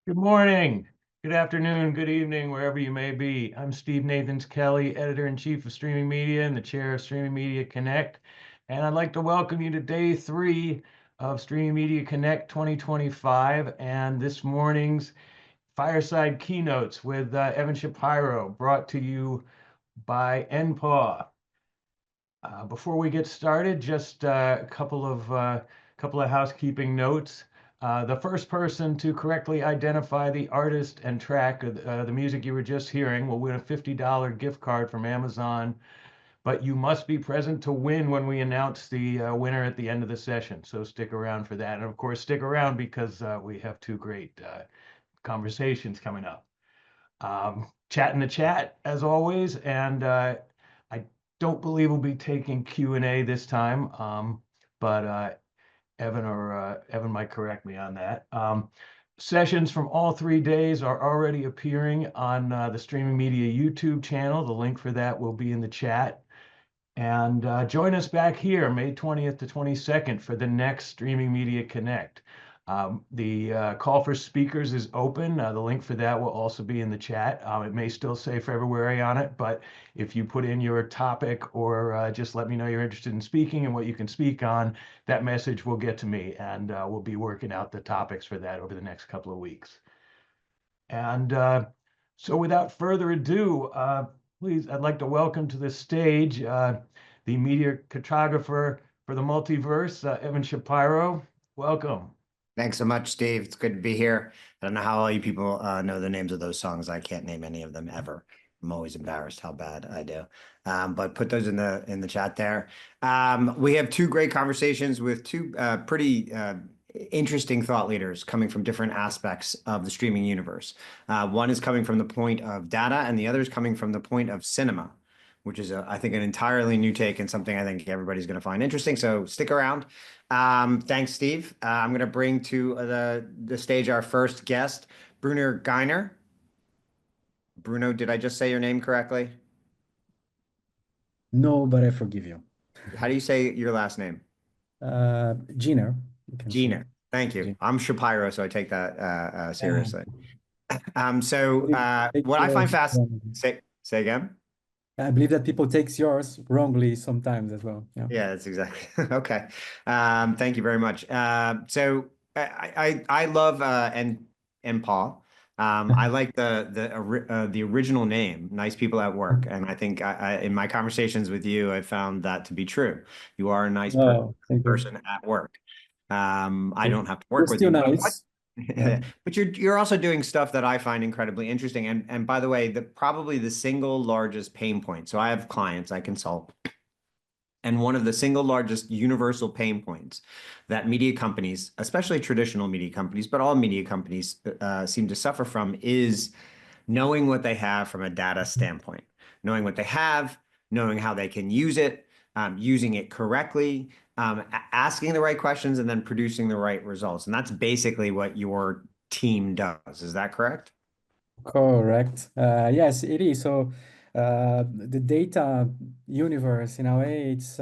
Good morning, good afternoon, good evening, wherever you may be. I'm Steve Nathans-Kelly, Editor-in-Chief of Streaming Media and the Chair of Streaming Media Connect. And I'd like to welcome you to day 3 of Streaming Media Connect 2025 and this morning's Fireside Keynotes with Evan Shapiro, brought to you by npaw. Before we get started, just a couple of housekeeping notes. The first person to correctly identify the artist and track of the music you were just hearing will win a $50 gift card from Amazon, but you must be present to win when we announce the winner at the end of the session. So stick around for that. And of course, stick around because we have two great conversations coming up. Chat in the chat as always, and I don't believe we'll be taking Q&A this time, but Evan might correct me on that. Sessions from all 3 days are already appearing on the Streaming Media YouTube channel. The link for that will be in the chat. And join us back here, May 20th to 22nd, for the next Streaming Media Connect. The call for speakers is open. The link for that will also be in the chat. It may still say February on it, but if you put in your topic or just let me know you're interested in speaking and what you can speak on, that message will get to me, and we'll be working out the topics for that over the next couple of weeks. And so without further ado, please, I'd like to welcome to the stage the media cartographer for the multiverse, Evan Shapiro. Welcome. Thanks so much, Steve. It's good to be here. I don't know how all you people know the names of those songs. I can't name any of them ever. I'm always embarrassed how bad I do. But put those in the chat there. We have two great conversations with two pretty interesting thought leaders coming from different aspects of the streaming universe. One is coming from the point of data, and the other is coming from the point of cinema, which is, I think, an entirely new take and something I think everybody's going to find interesting. So stick around. Thanks, Steve. I'm going to bring to the stage our first guest, Bruno Geiner. Bruno, did I just say your name correctly? No, but I forgive you. How do you say your last name? Gina. Gina. Thank you. Gina. I'm Shapiro, so I take that seriously. So what I find say again? I believe that people take yours wrongly sometimes as well. Yeah, that's exactly. Okay. Thank you very much. So I love npaw. I like the original name, Nice People at Work, and I think in my conversations with you, I found that to be true. You are a nice person at work. I don't have to work with you. Nice. But you're also doing stuff that I find incredibly interesting. And by the way, probably the single largest pain point. So I have clients I consult, and one of the single largest universal pain points that media companies, especially traditional media companies, but all media companies seem to suffer from is knowing what they have from a data standpoint, knowing what they have, knowing how they can use it, using it correctly, asking the right questions, and then producing the right results. And that's basically what your team does. Is that correct? Correct. Yes, it is. So the data universe, in a way, it's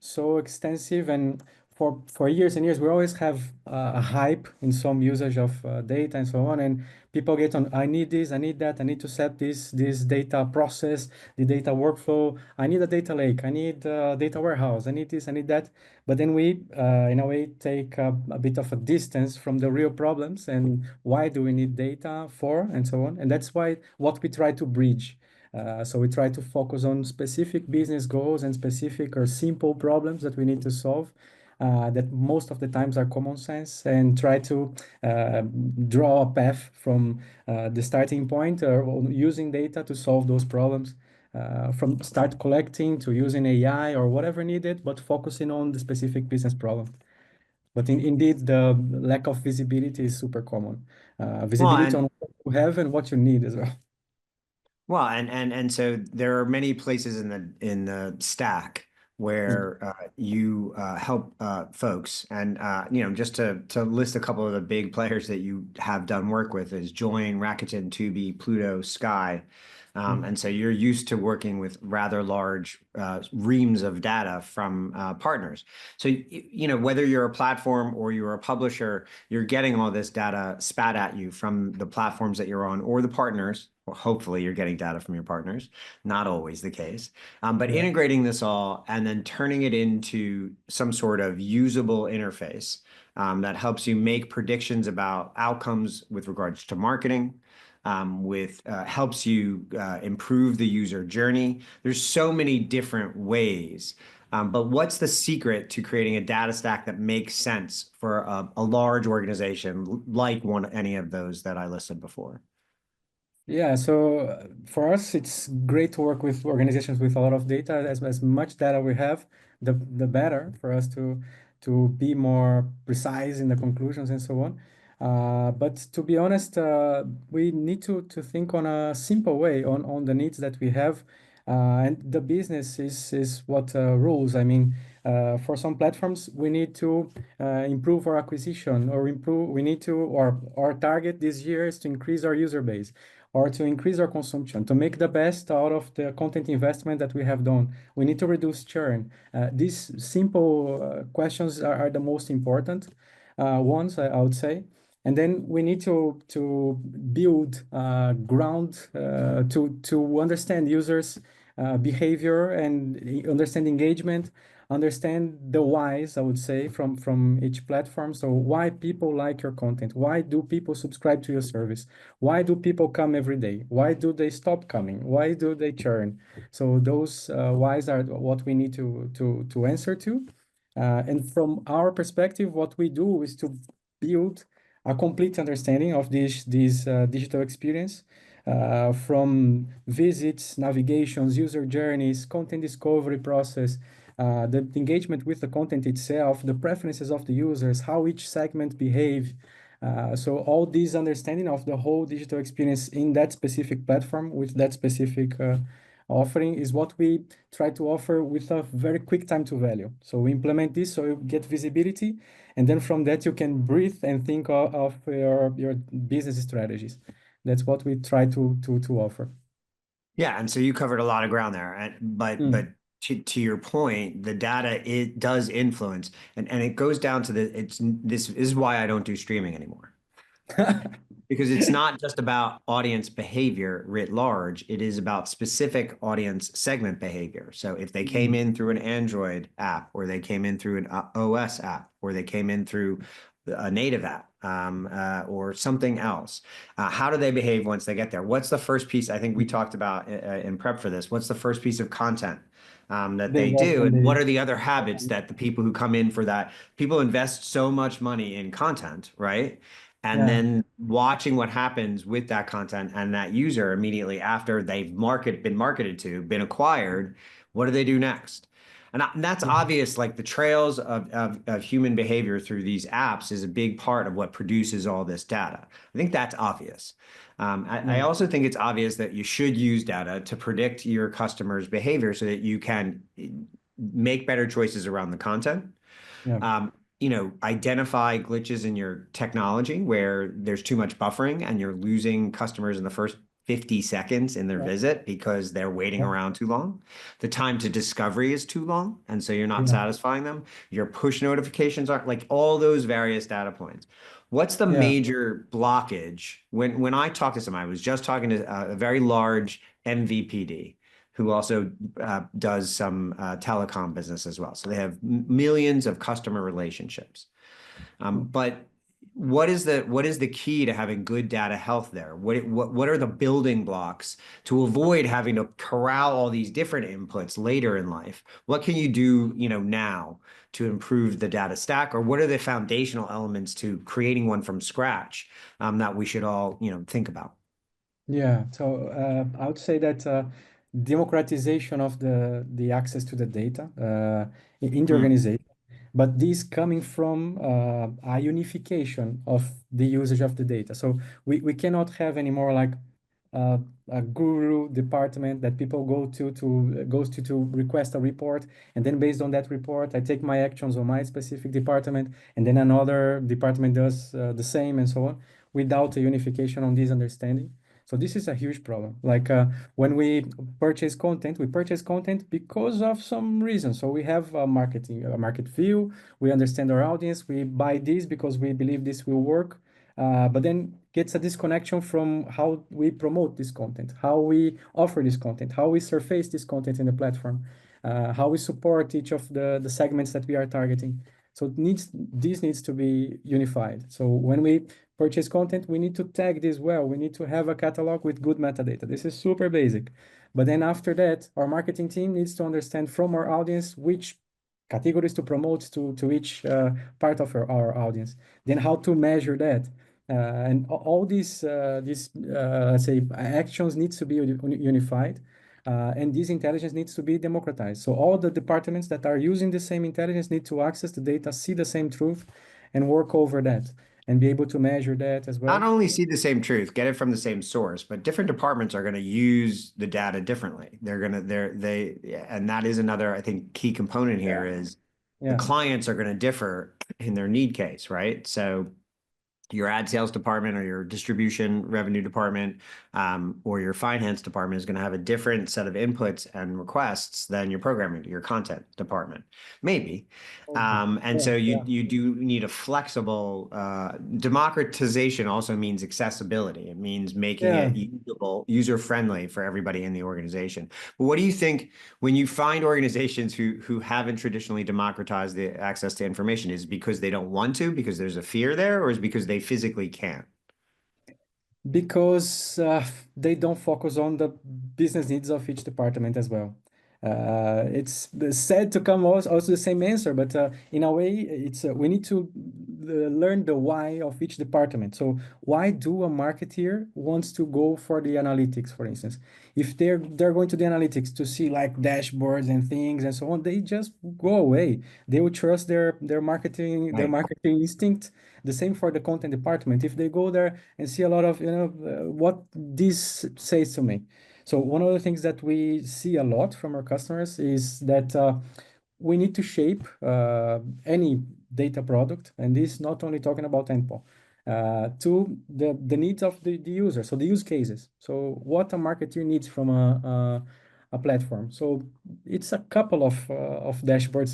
so extensive, and for years and years, we always have a hype in some usage of data and so on, and people get on, I need this, I need that, I need to set this data process, the data workflow, I need a data lake, I need a data warehouse, I need this, I need that. But then we, in a way, take a bit of a distance from the real problems and why do we need data for, and so on. And that's why what we try to bridge. So we try to focus on specific business goals and specific or simple problems that we need to solve. That most of the times are common sense, and try to draw a path from the starting point or using data to solve those problems, from start collecting to using AI or whatever needed, but focusing on the specific business problem. But indeed, the lack of visibility is super common. Visibility on what you have and what you need as well. Well, and so there are many places in the stack where you help folks, and just to list a couple of the big players that you have done work with is Join, Rakuten, Tubi, Pluto, Sky. And so you're used to working with rather large reams of data from partners. So, whether you're a platform or you're a publisher, you're getting all this data spat at you from the platforms that you're on or the partners. Well, hopefully you're getting data from your partners. Not always the case. But Yeah. integrating this all and then turning it into some sort of usable interface that helps you make predictions about outcomes with regards to marketing, with helps you improve the user journey. There's so many different ways. But what's the secret to creating a data stack that makes sense for a large organization like any of those that I listed before? Yeah, so for us, it's great to work with organizations with a lot of data. As much data we have, the better for us to be more precise in the conclusions and so on. But to be honest, we need to think on a simple way on the needs that we have, and the business is what rules. I mean, for some platforms, we need to improve our acquisition or improve. We need to, or our target this year is to increase our user base or to increase our consumption, to make the best out of the content investment that we have done. We need to reduce churn. These simple questions are the most important ones, I would say. And then we need to build ground to understand users' behavior and understand engagement, understand the whys, I would say, from each platform. So why people like your content? Why do people subscribe to your service? Why do people come every day? Why do they stop coming? Why do they churn? So those whys are what we need to answer to. And from our perspective, what we do is to build a complete understanding of this digital experience, from visits, navigations, user journeys, content discovery process, the engagement with the content itself, the preferences of the users, how each segment behave. So all this understanding of the whole digital experience in that specific platform with that specific offering is what we try to offer with a very quick time to value. So we implement this so you get visibility, and then from that you can breathe and think of your business strategies. That's what we try to offer. Yeah, and so you covered a lot of ground there, but Mm. to your point, the data it does influence, and it goes down to this is why I don't do streaming anymore. Because it's not just about audience behavior writ large, it is about specific audience segment behavior. So if they came in through an Android app, or they came in through an OS app, or they came in through a native app, or something else, how do they behave once they get there? What's the first piece? I think we talked about in prep for this. What's the first piece of content that They they walk do, when and what they are the other habits that the people who come in for that? People invest so much money in content, right? And yeah. then watching what happens with that content and that user immediately after been marketed to, been acquired, what do they do next? And that's Yeah. obvious, like the trails of human behavior through these apps is a big part of what produces all this data. I think that's obvious. I Yeah. also think it's obvious that you should use data to predict your customers' behavior so that you can make better choices around the content. Yeah. Um, identify glitches in your technology where there's too much buffering and you're losing customers in the first 50 seconds in their Yeah. visit because they're waiting Yeah. around too long. The time to discovery is too long, and so you're not Yeah. satisfying them. Your push notifications aren't, like, all those various data points. What's the Yeah. major blockage? When I talk to somebody, I was just talking to a very large MVPD who also does some telecom business as well. So they have millions of customer relationships. But what is the key to having good data health there? What are the building blocks to avoid having to corral all these different inputs later in life? What can you do, now to improve the data stack, or what are the foundational elements to creating one from scratch that we should all, think about? Yeah, so I would say that democratization of the access to the data in the Mm, organization, but this coming from a unification of the usage of the data. So we cannot have anymore like a guru department that people go to request a report, and then based on that report, I take my actions on my specific department, and then another department does the same, and so on, without a unification on this understanding. So this is a huge problem. Like when we purchase content because of some reason. So we have a market view, we understand our audience, we buy this because we believe this will work. But then gets a disconnection from how we promote this content, how we offer this content, how we surface this content in the platform, how we support each of the segments that we are targeting. So this needs to be unified. So when we purchase content, we need to tag this well. We need to have a catalog with good metadata. This is super basic. But then after that, our marketing team needs to understand from our audience which categories to promote to each part of our audience. Then how to measure that. And all these let's say actions needs to be unified. And this intelligence needs to be democratized. So all the departments that are using the same intelligence need to access the data, see the same truth, and work over that, and be able to measure that as Not well. only see the same truth, get it from the same source, but different departments are going to use the data differently. And that is another, I think, key component here is the Yeah. clients are going to differ in their need case, right? So your ad sales department or your distribution revenue department or your finance department is going to have a different set of inputs and requests than your programming, your content department, maybe. And so you do need a flexible democratization also means accessibility. It means making it usable, user-friendly for everybody in the organization. But what do you think when you find organizations who haven't traditionally democratized the access to information? Is it because they don't want to, because there's a fear there, or is it because they physically can't? Because they don't focus on the business needs of each department as well. It's sad to come also the same answer, but in a way, it's we need to learn the why of each department. So why do a marketeer wants to go for the analytics, for instance? If they're going to the analytics to see like dashboards and things and so on, they just go away. They will trust their marketing their Right. marketing instinct. The same for the content department. If they go there and see a lot of what this says to me. So one of the things that we see a lot from our customers is that we need to shape any data product, and this not only talking about npaw, to the needs of the user, so the use cases. So what a marketer needs from a platform. So it's a couple of dashboards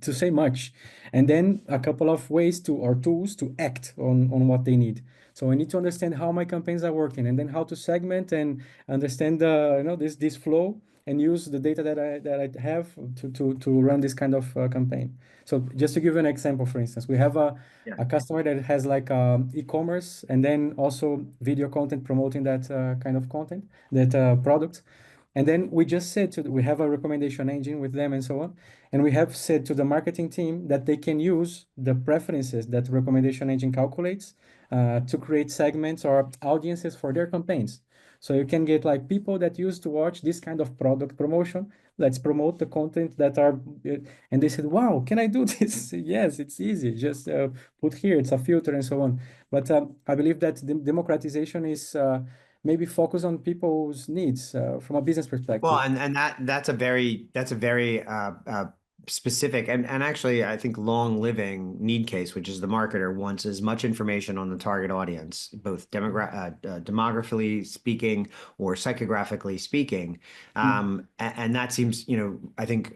to say much, and then a couple of ways to or tools to act on what they need. So I need to understand how my campaigns are working, and then how to segment and understand this flow and use the data that I have to run this kind of campaign. So just to give you an example, for instance, we have a customer that has like e-commerce and then also video content promoting that kind of content, that product. And then we just said we have a recommendation engine with them and so on. And we have said to the marketing team that they can use the preferences that recommendation engine calculates to create segments or audiences for their campaigns. So you can get like people that used to watch this kind of product promotion. Let's promote the content that are, and they said, wow, can I do this? Yes, it's easy. Just put here, it's a filter and so on. But I believe that the democratization is maybe focus on people's needs from a business Well, perspective. and that's a very specific and actually I think long living need case, which is the marketer wants as much information on the target audience, both demographically speaking or psychographically speaking, and that seems I think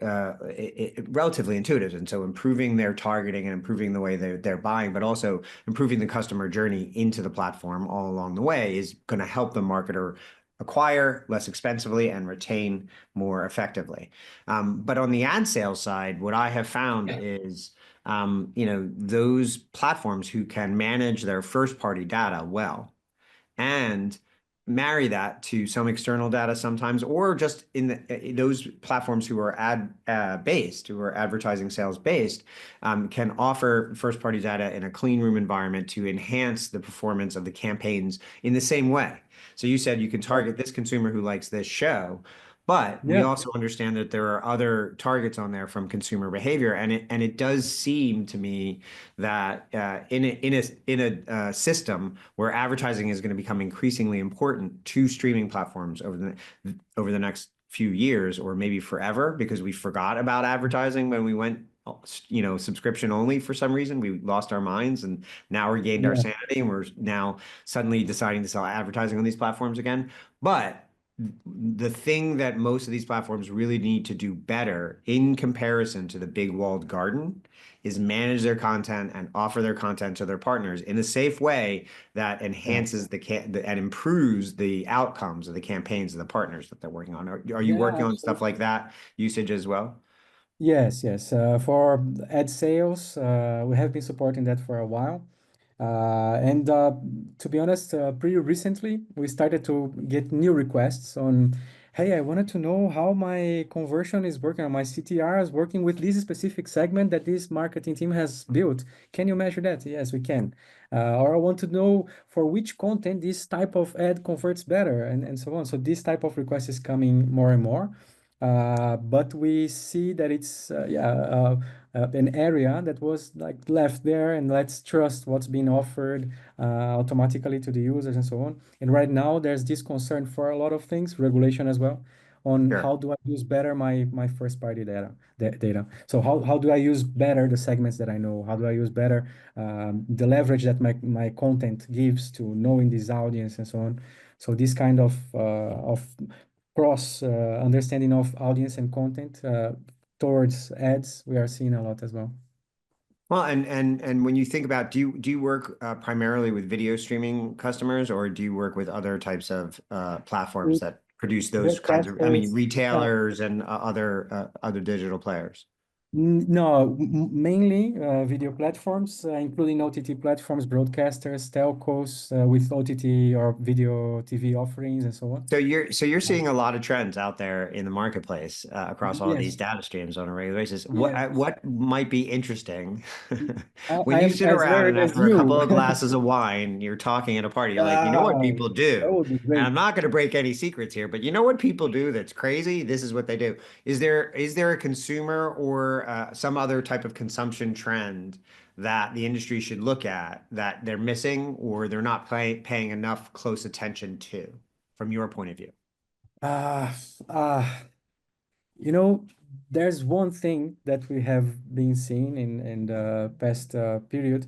relatively intuitive, and so improving their targeting and improving the way they're buying, but also improving the customer journey into the platform all along the way is going to help the marketer acquire less expensively and retain more effectively. But on the ad sales side, what I have found is, those platforms who can manage their first party data well and marry that to some external data sometimes, or just in those platforms who are based, who are advertising sales based, can offer first party data in a clean room environment to enhance the performance of the campaigns in the same way. So you said you can target this consumer who likes this show, but we Yeah. also understand that there are other targets on there from consumer behavior, and it does seem to me that in a system where advertising is going to become increasingly important to streaming platforms over the next few years, or maybe forever, because we forgot about advertising when we went subscription only for some reason. We lost our minds and now regained our Yeah. sanity, and we're now suddenly deciding to sell advertising on these platforms again. But the thing that most of these platforms really need to do better in comparison to the big walled garden is manage their content and offer their content to their partners in a safe way that Yeah. enhances and improves the outcomes of the campaigns of the partners that they're working on. Are you Yeah, working on stuff absolutely. like that usage as well? Yes, yes. For ad sales, we have been supporting that for a while. And to be honest, pretty recently, we started to get new requests on, hey, I wanted to know how my conversion is working, or my CTR is working with this specific segment that this marketing team has built. Can you measure that? Yes, we can. Or I want to know for which content this type of ad converts better, and so on. So this type of request is coming more and more. But we see that it's an area that was like left there, and let's trust what's being offered automatically to the users and so on. And right now there's this concern for a lot of things, regulation as well, on Sure. how do I use better my first party data. So how do I use better the segments that I know? How do I use better the leverage that my content gives to knowing this audience and so on? So this kind of cross understanding of audience and content towards ads, we are seeing a lot as well. Well, and when you think about, do you work primarily with video streaming customers, or do you work with other types of platforms Mm, that produce those kinds of, I mean, Broadcasters, retailers and other digital players? no, mainly video platforms, including OTT platforms, broadcasters, telcos with OTT or video TV offerings and so on. So you're seeing a lot of trends out there in the marketplace across all of these Yes, data streams on a regular basis. What yes. what might be interesting when I you am sit as around learned and as after a you. couple of glasses of wine, you're talking at a party, you're like, you know what Yeah, people that do? would be And I'm great. not going to break any secrets here, but you know what people do that's crazy? This is what they do. Is there a consumer or some other type of consumption trend that the industry should look at that they're missing or they're not paying enough close attention to, from your point of view? Uh, uh, You know, there's one thing that we have been seeing in the past period,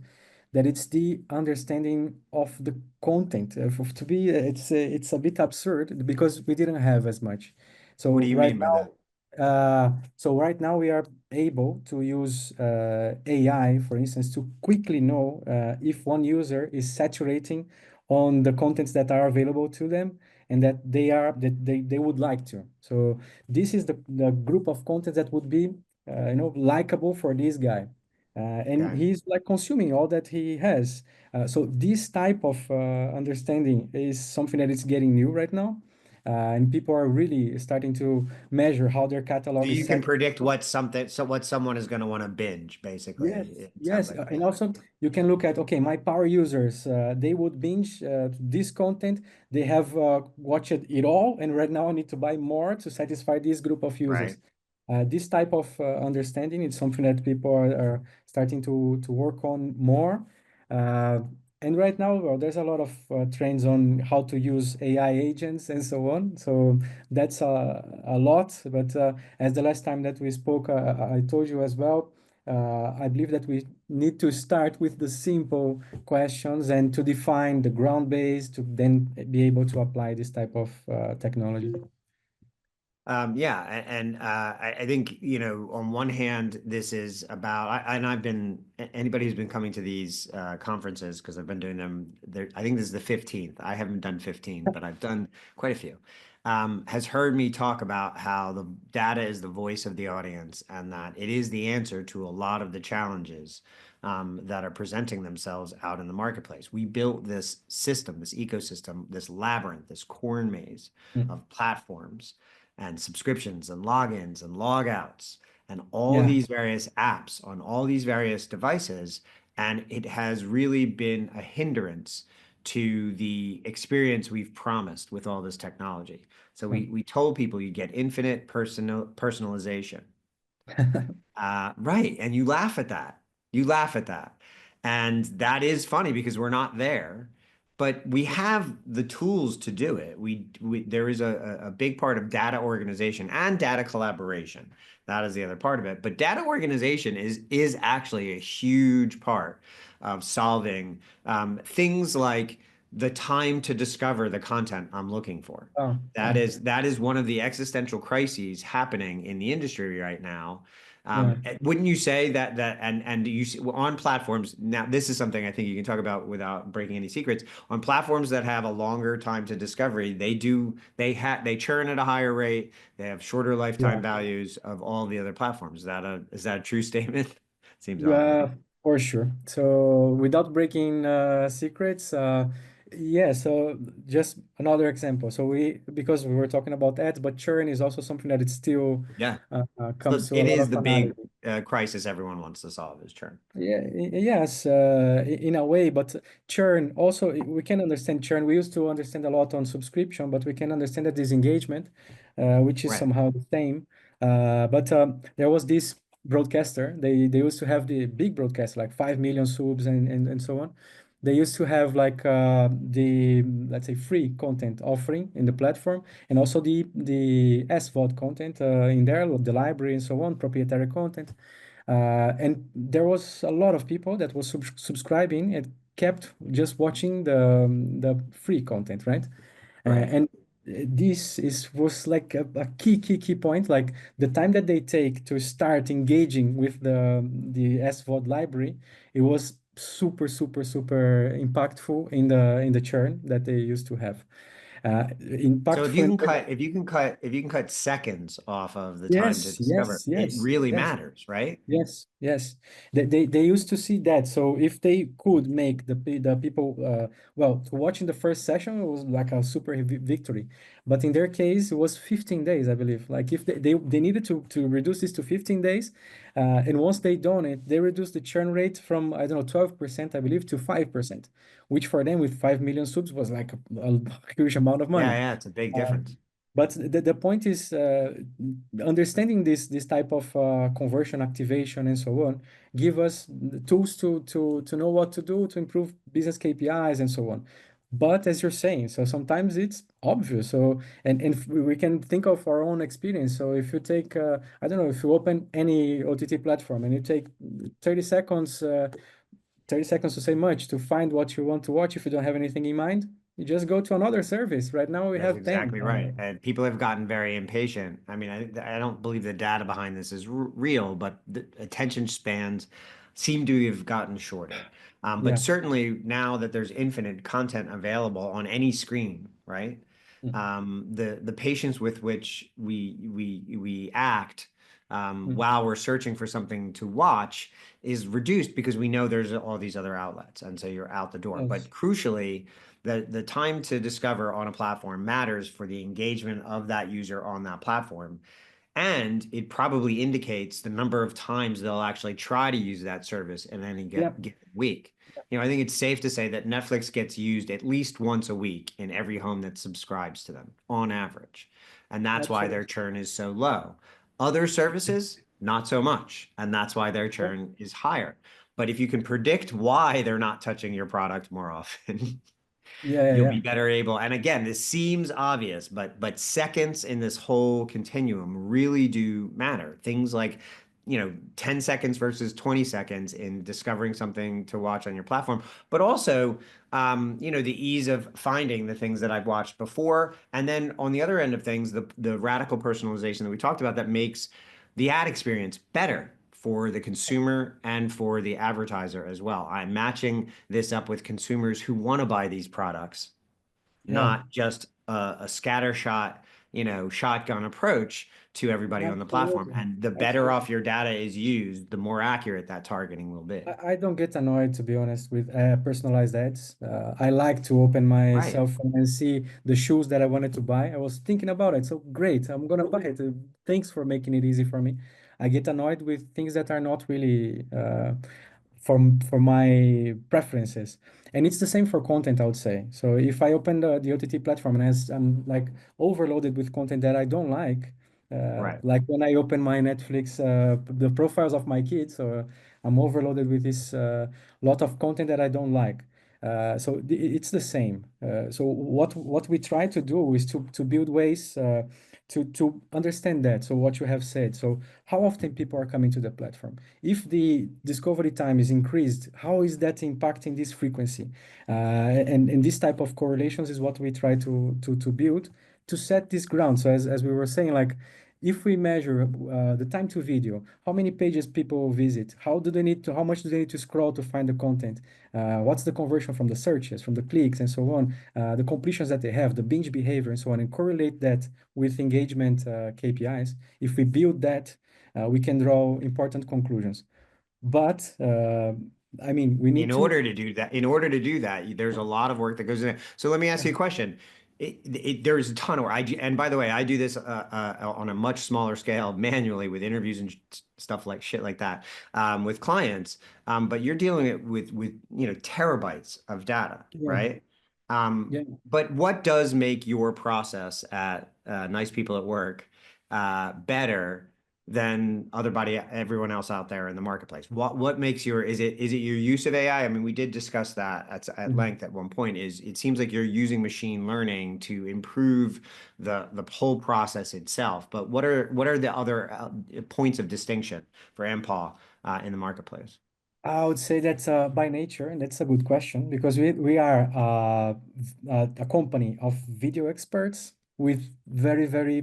that it's the understanding of the content. To be, it's a bit absurd because we didn't have as much. What do So you right mean by that? now, so right now we are able to use AI, for instance, to quickly know if one user is saturating on the contents that are available to them and that they would like to. So this is the group of content that would be likable for this guy, and Okay. he's like consuming all that he has. So this type of understanding is something that is getting new right now, and people are really starting to measure how their So catalog is you can set. predict what someone is going to want to binge, basically. Yes, It sounds yes. like. And also you can look at, okay, my power users, they would binge this content. They have watched it all, and right now I need to buy more to satisfy this group of users. Right. This type of understanding is something that people are starting to work on more. Uh, and right now, well, there's a lot of trends on how to use AI agents and so on. So that's a lot. But as the last time that we spoke, I told you as well, I believe that we need to start with the simple questions and to define the ground base to then be able to apply this type of technology. Yeah, and I think, on one hand, this is about, and I've been, anybody who's been coming to these conferences, because I've been doing them there, I think this is the 15th. I haven't done 15, but I've done quite a few. Has heard me talk about how the data is the voice of the audience and that it is the answer to a lot of the challenges that are presenting themselves out in the marketplace. We built this system, this ecosystem, this labyrinth, this corn maze Mm. of platforms and subscriptions and logins and logouts and all Yeah. these various apps on all these various devices. And it has really been a hindrance to the experience we've promised with all this technology. So Yeah. we told people you get infinite personalization. Right. And you laugh at that. You laugh at that. And that is funny because we're not there. but we have the tools to do it. There is a big part of data organization and data collaboration. That is the other part of it. But data organization is actually a huge part of solving things like the time to discover the content I'm looking for. Oh, That yeah, is one of the existential crises happening in the industry right now. yeah. Wouldn't you say that and you see, on platforms now, this is something I think you can talk about without breaking any secrets. On platforms that have a longer time to discovery, they churn at a higher rate. They have shorter lifetime Yeah. values of all the other platforms. Is that a true statement? Seems obvious. Yeah, for sure. So without breaking secrets, yeah, so just another example. So because we were talking about ads, but churn is also something that it still Yeah. comes So to a it lot is of the big analysis. crisis everyone wants to solve is churn. Yeah, yes, in a way, but churn also, we can understand churn. We used to understand a lot on subscription, but we can understand that disengagement, which is Right. somehow the same. But there was this broadcaster, they used to have the big broadcast, like 5 million subs and so on. They used to have like the, let's say, free content offering in the platform, and also the SVOD content in there, the library and so on, proprietary content. And there was a lot of people that was subscribing and kept just watching the free content, right? Right. And this is was like a key point. Like the time that they take to start engaging with the SVOD library, it was super impactful in the churn that they used to have. So Impactful in if you can cut seconds off of the time to yes, discover, it really yes. matters, right? Yes, yes. They used to see that. So if they could make the people well, to watch in the first session it was like a super victory. But in their case, it was 15 days, I believe. Like if they needed to reduce this to 15 days, and once they done it, they reduced the churn rate from I don't know 12%, I believe, to 5%, which for them with 5 million subs was like a huge amount of Yeah, money. yeah, it's a big Uh, difference. but the point is understanding this type of conversion activation and so on give us the tools to know what to do to improve business KPIs and so on. But as you're saying, so sometimes it's obvious. So and we can think of our own experience. So if you take I don't know, if you open any OTT platform and you take 30 seconds 30 seconds to say much to find what you want to watch, if you don't have anything in mind, you just go to another service. Right now we That's have 10. exactly right. And people have gotten very impatient. I mean, I don't believe the data behind this is real, but the attention spans seem to have gotten shorter. But Yeah. certainly now that there's infinite content available on any screen, right? Mm, The patience with which we act mm. while we're searching for something to watch is reduced because we know there's all these other outlets, and so you're out the door. Yes. But crucially, the time to discover on a platform matters for the engagement of that user on that platform. And it probably indicates the number of times they'll actually try to use that service in any Yeah. given week. You know, I think it's safe to say that Netflix gets used at least once a week in every home that subscribes to them on average. And that's why their Absolutely. churn is so low. Other services, not so much. And that's why their Yeah. churn is higher. But if you can predict why they're not touching your product more often, you'll Yeah. be better able. And again, this seems obvious, but seconds in this whole continuum really do matter. Things like, 10 seconds versus 20 seconds in discovering something to watch on your platform, but also, the ease of finding the things that I've watched before. And then on the other end of things, the radical personalization that we talked about that makes the ad experience better for the consumer and for the advertiser as well. I'm matching this up with consumers who want to buy these products, Yeah. not just a scattershot, shotgun approach to everybody on the platform. Absolutely. And the better Absolutely. off your data is used, the more accurate that targeting will be. I don't get annoyed, to be honest, with personalized ads. I like to open my Right. cell phone and see the shoes that I wanted to buy. I was thinking about it, so great, I'm gonna buy it. Thanks for making it easy for me. I get annoyed with things that are not really for my preferences. And it's the same for content, I would say. So if I open the OTT platform and as I'm like overloaded with content that I don't Right. like when I open my Netflix, the profiles of my kids, I'm overloaded with this lot of content that I don't like. So it's the same. So what we try to do is to build ways to understand that. So what you have said. So how often people are coming to the platform? If the discovery time is increased, how is that impacting this frequency? And this type of correlations is what we try to build to set this ground. So as we were saying, like if we measure the time to video, how many pages people visit, how much do they need to scroll to find the content, what's the conversion from the searches, from the clicks, and so on, the completions that they have, the binge behavior, and so on, and correlate that with engagement KPIs. If we build that, we can draw important conclusions. But I mean, we need In to. order to do that, there's a lot of work that goes in. So let me ask you a question. There's a ton of work. And by the way, I do this on a much smaller scale manually with interviews and stuff like shit like that with clients. But you're dealing it with terabytes of data, Yeah, right? yeah. But what does make your process at Nice People at Work better than everyone else out there in the marketplace? What makes is it your use of AI? I mean, we did discuss that at Mhm. length at one point. It seems like you're using machine learning to improve the whole process itself. But what are the other points of distinction for npaw in the marketplace? I would say that's by nature, and that's a good question because we are a company of video experts with very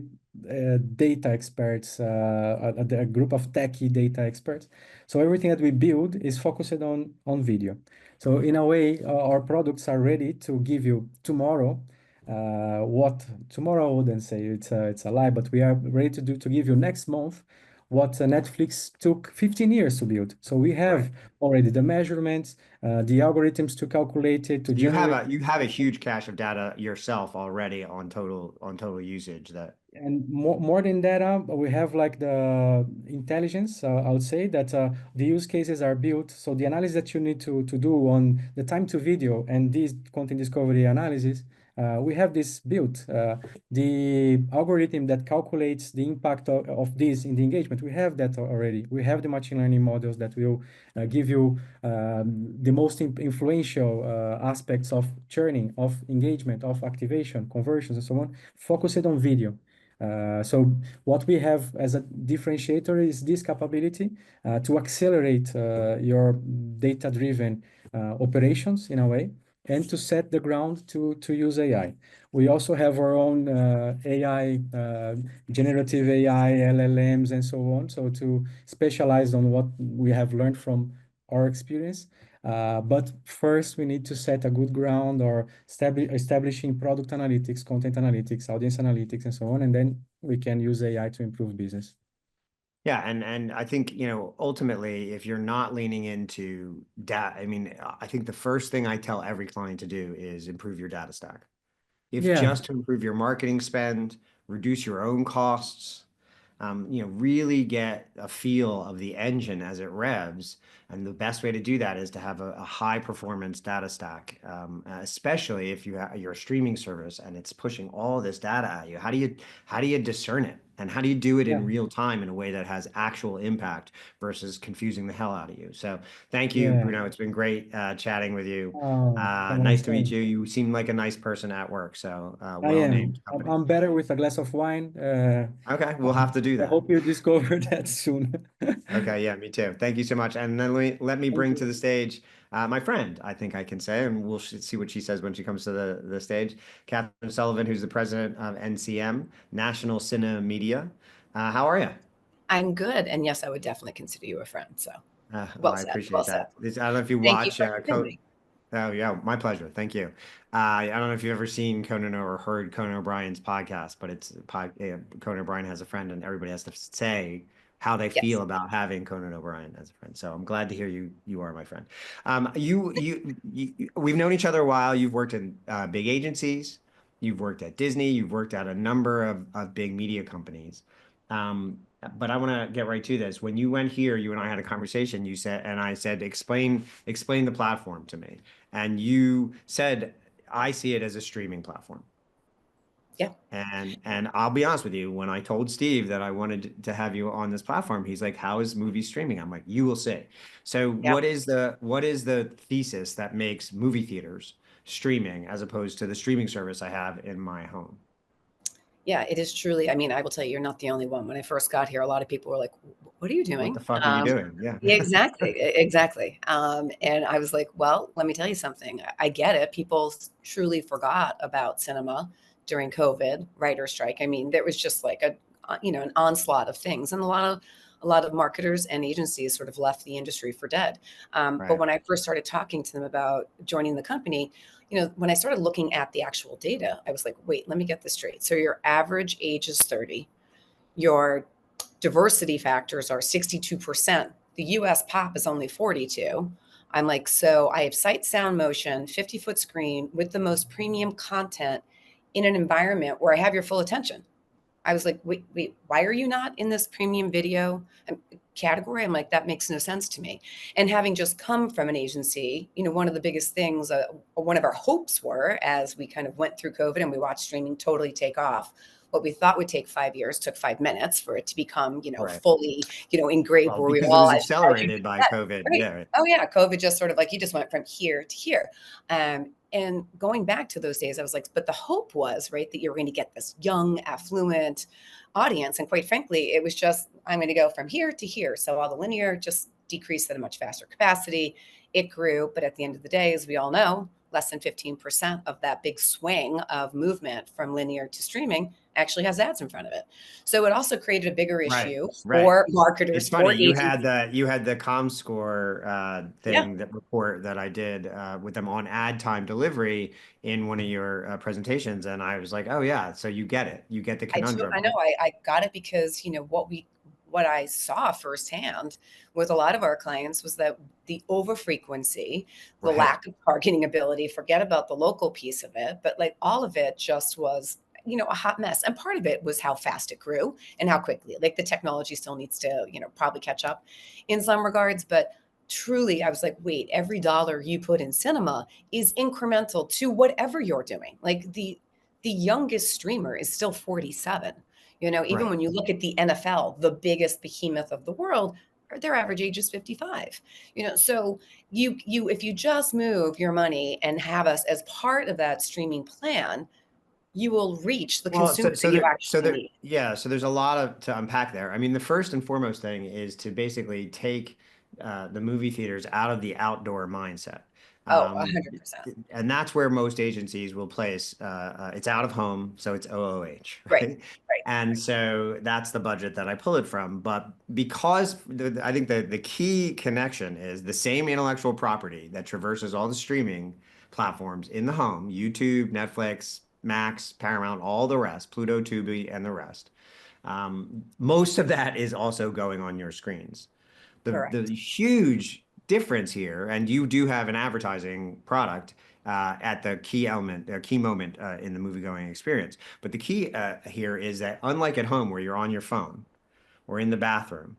data experts, a group of techie data experts. So everything that we build is focused on video. So in a way, our products are ready to give you tomorrow. What tomorrow I wouldn't say it's a lie, but we are ready to give you next month what Netflix took 15 years to build. So we Right. have already the measurements, the algorithms to calculate it, to You have generate. a huge cache of data yourself already on total usage that. And more than data, we have like the intelligence. I would say that the use cases are built. So the analysis that you need to do on the time to video and this content discovery analysis, we have this built. The algorithm that calculates the impact of this in the engagement, we have that already. We have the machine learning models that will give you the most influential aspects of churning, of engagement, of activation, conversions, and so on, focused on video. So what we have as a differentiator is this capability to accelerate your data-driven operations in a way and to set the ground to use AI. We also have our own AI, generative AI, LLMs, and so on. So to specialize on what we have learned from our experience. But first, we need to set a good ground or establishing product analytics, content analytics, audience analytics, and so on. And then we can use AI to improve business. Yeah, and I think, ultimately, if you're not leaning into data, I mean, I think the first thing I tell every client to do is improve your data stack. If Yeah, just to improve your marketing spend, reduce your own costs, really get a feel of the engine as it revs. And the best way to do that is to have a high performance data stack, especially if you're a streaming service and it's pushing all this data at you. How do you discern it? And how do you do it yeah, in real time in a way that has actual impact versus confusing the hell out of you? So thank you, yeah. Bruno. It's been great chatting with you. Same, Nice to meet same. you. You seem like a nice person at work. So I well-named am. company. I'm better with a glass of wine. Okay, we'll have to do I that. hope you discover that soon. Okay, yeah, me too. Thank you so much. And then let me Thank bring to you. the stage my friend, I think I can say, and we'll see what she says when she comes to the stage. Catherine Sullivan, who's the president of NCM, National CineMedia. How are you? I'm good. And yes, I would definitely consider you a friend. So Well, well I said. Well appreciate said. that. I don't know if you Thank you watch for having me. Oh, yeah, my pleasure. Thank you. I don't know if you've ever seen Conan or heard Conan O'Brien's podcast, but Conan O'Brien has a friend, and everybody has to say how they Yes. feel about having Conan O'Brien as a friend. So I'm glad to hear you are my friend. We've known each other a while. You've worked in big agencies, you've worked at Disney, you've worked at a number of big media companies. But I want to get right to this. When you went here, you and I had a conversation. And I said, explain the platform to me. And you said, I see it as a streaming platform. Yeah. And I'll be honest with you, when I told Steve that I wanted to have you on this platform, he's like, "How is movie streaming?" I'm like, "You will see." So Yeah. what is the thesis that makes movie theaters streaming as opposed to the streaming service I have in my home? Yeah, it is truly. I mean, I will tell you, you're not the only one. When I first got here, a lot of people were like, "What are you What the doing?" fuck are you doing? Yeah. Yeah, exactly, exactly. And I was like, "Well, let me tell you something. I get it. People truly forgot about cinema during COVID, writer strike. I mean, there was just like an onslaught of things, and a lot of marketers and agencies sort of left the industry for dead. But Right. when I first started talking to them about joining the company, when I started looking at the actual data, I was like, wait, let me get this straight. So your average age is 30. Your diversity factors are 62%. The US pop is only 42. I'm like, so I have sight, sound, motion, 50-foot screen with the most premium content in an environment where I have your full attention. I was like, wait, why are you not in this premium video category? I'm like, that makes no sense to me. And having just come from an agency, one of the biggest things, one of our hopes were, as we kind of went through COVID and we watched streaming totally take off, what we thought would take 5 years took 5 minutes for it to become, Right. fully, engraved, Well, where we because it all, was as you accelerated by said, COVID. right? Yeah. Right. Oh yeah, COVID just sort of like you just went from here to here. And going back to those days, I was like, but the hope was, right, that you're going to get this young, affluent audience. And quite frankly, it was just, I'm going to go from here to here. So all the linear just decreased at a much faster capacity. It grew. But at the end of the day, as we all know, less than 15% of that big swing of movement from linear to streaming actually has ads in front of it. So it also created a bigger Right. issue Right. for It's marketers, funny, for agencies. you had the ComScore Yeah. thing, that report that I did with them on ad time delivery in one of your presentations, and I was like, oh yeah, so you get it, you get the I know conundrum. I got it because what I saw firsthand with a lot of our clients was that the over frequency, the Right. lack of targeting ability, forget about the local piece of it, but like all of it just was, a hot mess. And part of it was how fast it grew and how quickly. Like the technology still needs to, probably catch up in some regards, but truly I was like, wait, every dollar you put in cinema is incremental to whatever you're doing. Like the youngest streamer is still 47. Even Right. when you look at the NFL, the biggest behemoth of the world, their average age is 55. So if you just move your money and have us as part of that streaming plan, you will reach the Well, consumer that you actually need. yeah, so there's a lot to unpack there. I mean, the first and foremost thing is to basically take the movie theaters out of the outdoor mindset. Oh, Um, 100%. and that's where most agencies will place, it's out of home, so it's OOH, Right. right? Right. And so that's the budget that I pull it from. But because I think the key connection is the same intellectual property that traverses all the streaming platforms in the home, YouTube, Netflix, Max, Paramount, all the rest, Pluto, Tubi, and the rest. Most of that is also going on your screens. The Correct. huge difference here, and you do have an advertising product at the key element, key moment in the movie going experience. But the key here is that unlike at home where you're on your phone or in the bathroom,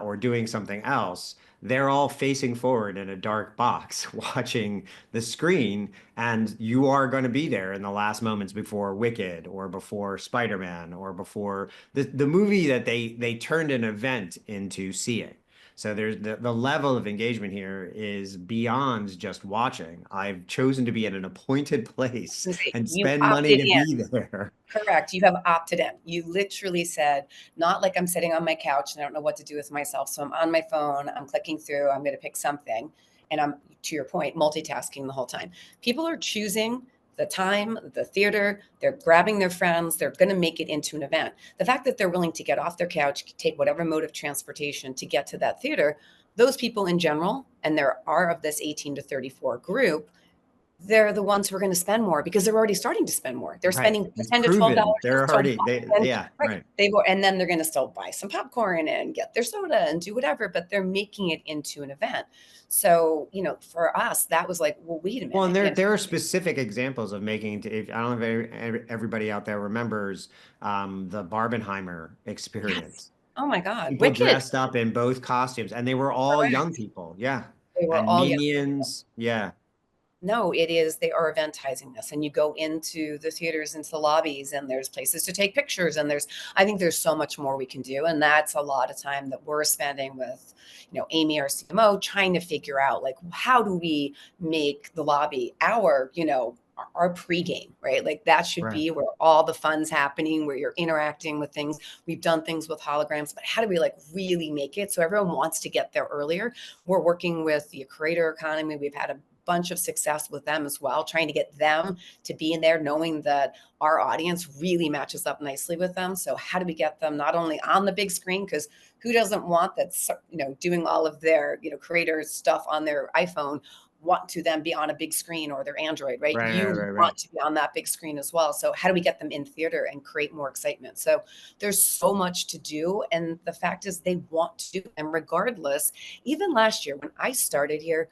or doing something else, they're all facing forward in a dark box watching the screen, and you are going to be there in the last moments before Wicked or before Spider-Man or before the movie that they turned an event into seeing. So there's the level of engagement here is beyond just watching. I've chosen to be at an appointed place and You've spend money opted to in. be there. Correct. You have opted in. You literally said, not like I'm sitting on my couch and I don't know what to do with myself. So I'm on my phone, I'm clicking through, I'm going to pick something. And I'm, to your point, multitasking the whole time. People are choosing the time, the theater, they're grabbing their friends, they're going to make it into an event. The fact that they're willing to get off their couch, take whatever mode of transportation to get to that theater, those people in general, and there are of this 18 to 34 group, they're the ones who are going to spend more because they're already starting to spend more. They're Right. spending It's 10 to $12 proven. to They're still already, buy. And yeah, right, right. and then they're going to still buy some popcorn and get their soda and do whatever, but they're making it into an event. So, for us, that was like, well, wait a Well, and minute. there are specific examples of making. If I don't know if everybody out there remembers the Barbenheimer Yes. experience. Oh my God. People Wicked. dressed up in both costumes, and they were all young Correct. people. Yeah, They were and all young. Minions. Yeah, No, it is. They are eventizing this, and you go into the theaters, into the lobbies, and there's places to take pictures, and I think there's so much more we can do, and that's a lot of time that we're spending with, Amy, our CMO, trying to figure out like how do we make the lobby our pregame, right? Like that should Right. be where all the fun's happening, where you're interacting with things. We've done things with holograms, but how do we like really make it so everyone wants to get there earlier? We're working with the creator economy. We've had a bunch of success with them as well, trying to get them to be in there, knowing that our audience really matches up nicely with them. So how do we get them not only on the big screen, because who doesn't want that, doing all of their, creator stuff on their iPhone, want to then be on a big screen, or their Android, right? You want to be on that big screen as well. So how do we get them in theater and create more excitement? So there's so much to do. And the fact is they want to do, and regardless, even last year when I started here,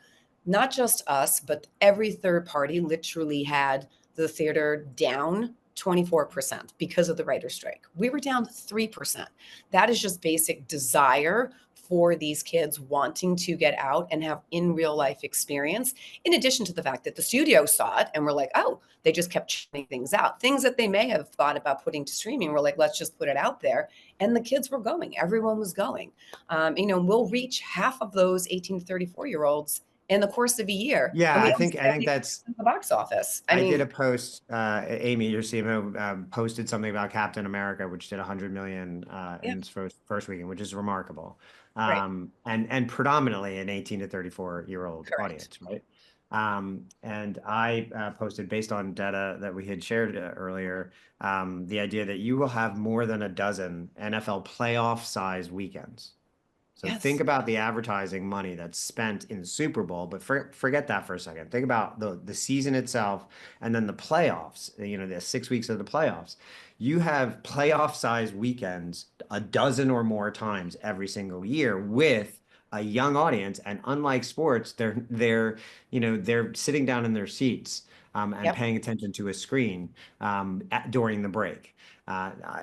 not just us, but every third party literally had the theater down 24% because of the writer's strike. We were down 3%. That is just basic desire for these kids wanting to get out and have in real life experience, in addition to the fact that the studio saw it and were like, oh, they just kept churning things out. Things that they may have thought about putting to streaming were like, let's just put it out there. And the kids were going. Everyone was going. We'll reach half of those 18 to 34-year-olds in the course of a year. Yeah, I think that's the box office. I did a post, Amy, your CMO, posted something about Captain America, which did 100 million in its first weekend, which is remarkable. Right. And predominantly an 18 to 34-year-old Correct. audience, right? And I posted, based on data that we had shared earlier, the idea that you will have more than a dozen NFL playoff size weekends. So Yes. think about the advertising money that's spent in the Super Bowl, but forget that for a second. Think about the season itself, and then the playoffs, the 6 weeks of the playoffs. You have playoff size weekends a dozen or more times every single year with a young audience. And unlike sports, they're sitting down in their seats and paying attention to a screen during the break.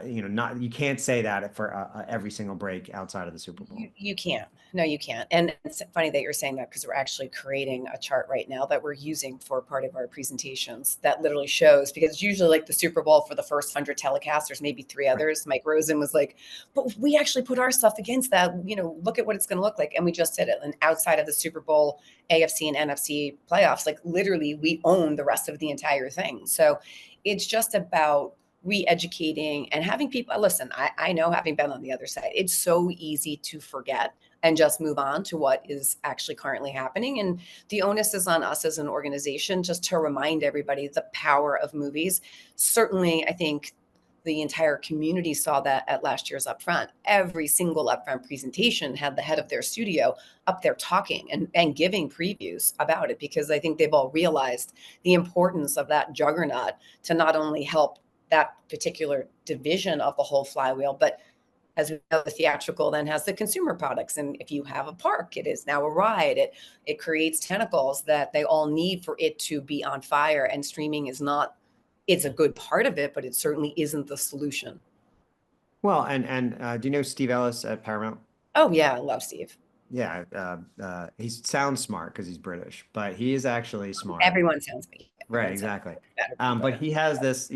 You can't say that for every single break outside of the Super Bowl. You can't. No, you can't. And it's funny that you're saying that, because we're actually creating a chart right now that we're using for part of our presentations that literally shows, because it's usually like the Super Bowl for the first 100 telecasts, there's maybe 3 others. Mike Rosen was like, but we actually put our stuff against that. Look at what it's going to look like. And we just did it. And outside of the Super Bowl, AFC and NFC playoffs, like literally we own the rest of the entire thing. So it's just about re-educating and having people listen. I know, having been on the other side, it's so easy to forget and just move on to what is actually currently happening. And the onus is on us as an organization just to remind everybody the power of movies. Certainly, I think the entire community saw that at last year's Upfront. Every single Upfront presentation had the head of their studio up there talking and giving previews about it, because I think they've all realized the importance of that juggernaut to not only help that particular division of the whole flywheel, but as we know, the theatrical then has the consumer products. And if you have a park, it is now a ride. It creates tentacles that they all need for it to be on fire. And streaming is not, it's a good part of it, but it certainly isn't the solution. Well, and do you know Steve Ellis at Paramount? Oh yeah, I love Steve. Yeah, he sounds smart because he's British, but he is actually smart. Everyone sounds big. Right, exactly. But he has this,